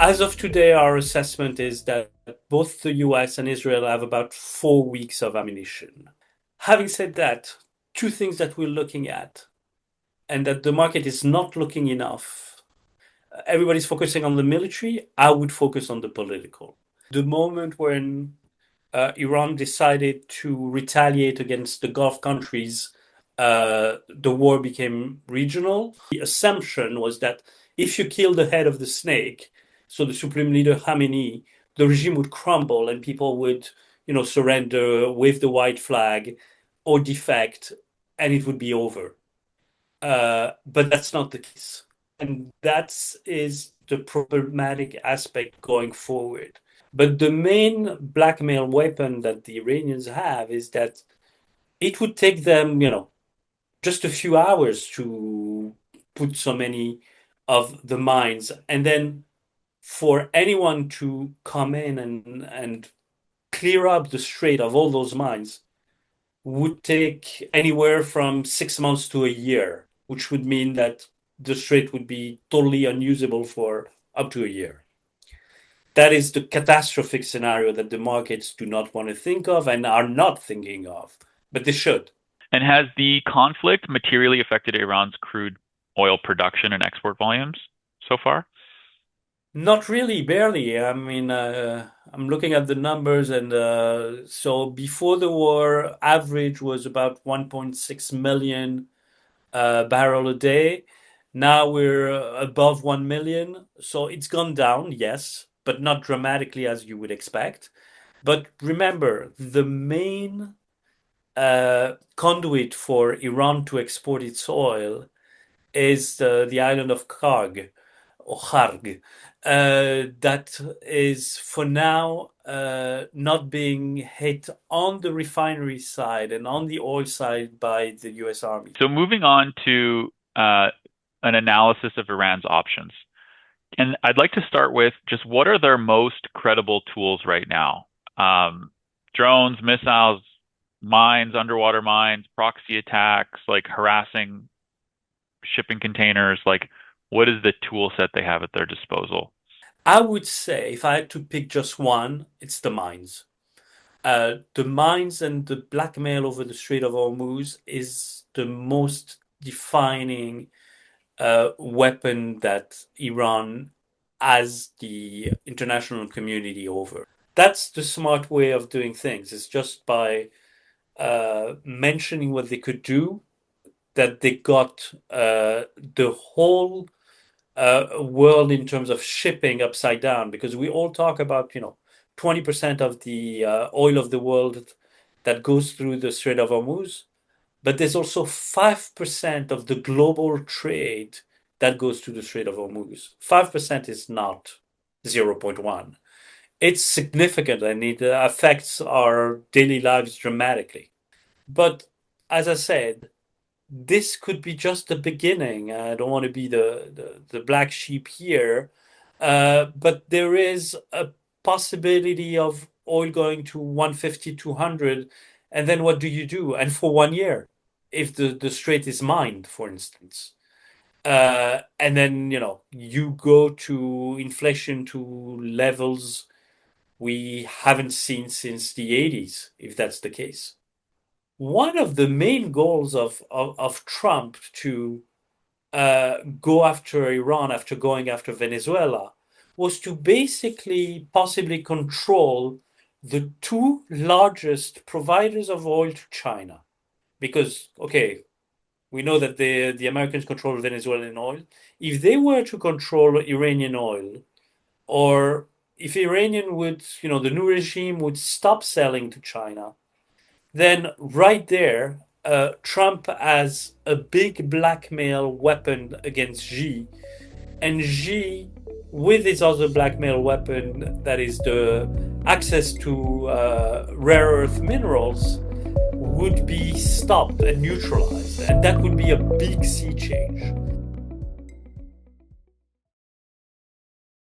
As of today, our assessment is that both the US and Israel have about 4 weeks of ammunition. Having said that, two things that we're looking at and that the market is not looking enough. Everybody's focusing on the military. I would focus on the political. The moment when Iran decided to retaliate against the Gulf countries, the war became regional. The assumption was that if you kill the head of the snake, so the Supreme Leader Khamenei, the regime would crumble and people would, surrender, wave the white flag, or defect, and it would be over. But that's not the case. And that is the problematic aspect going forward. But the main blackmail weapon that the Iranians have is that it would take them, just a few hours to put so many of the mines. And then for anyone to come in and clear up the strait of all those mines would take anywhere from 6 months to a year, which would mean that the strait would be totally unusable for up to a year. That is the catastrophic scenario that the markets do not want to think of and are not thinking of, but they should. And has the conflict materially affected Iran's crude oil production and export volumes so far? Not really, barely. I mean, I'm looking at the numbers, and so before the war, average was about 1.6 million barrel a day. Now we're above 1 million. So it's gone down, yes, but not dramatically as you would expect. But remember, the main conduit for Iran to export its oil is the island of Karg or Kharg. That is for now not being hit on the refinery side and on the oil side by the US Army. So moving on to an analysis of Iran's options. And I'd like to start with just what are their most credible tools right now? Drones, missiles, mines, underwater mines, proxy attacks, like harassing shipping containers, like what is the tool set they have at their disposal? I would say if I had to pick just one, it's the mines. The mines and the blackmail over the Strait of Hormuz is the most defining weapon that Iran has the international community over. That's the smart way of doing things. It's just by mentioning what they could do that they got the whole world in terms of shipping upside down because we all talk about 20% of the oil of the world that goes through the Strait of Hormuz, but there's also 5% of the global trade that goes through the Strait of Hormuz. 5% is not 0.1. 0.1. It's significant and it affects our daily lives dramatically. But as I said, this could be just the beginning. I don't want to be the black sheep here, but there is a possibility of oil going to 150, 200, and then what do you do? And for 1 year, if the strait is mined, for instance. And then, you go to inflation to levels we haven't seen since the 80s, if that's the case. One of the main goals of Trump to go after Iran after going after Venezuela was to basically possibly control the two largest providers of oil to China. Because, okay, we know that the Americans control Venezuelan oil. If they were to control Iranian oil, or if Iranian would, the new regime would stop selling to China, then right there, Trump has a big blackmail weapon against Xi, and Xi, with his other blackmail weapon, that is the access to rare earth minerals, would be stopped and neutralized, and that would be a big sea change.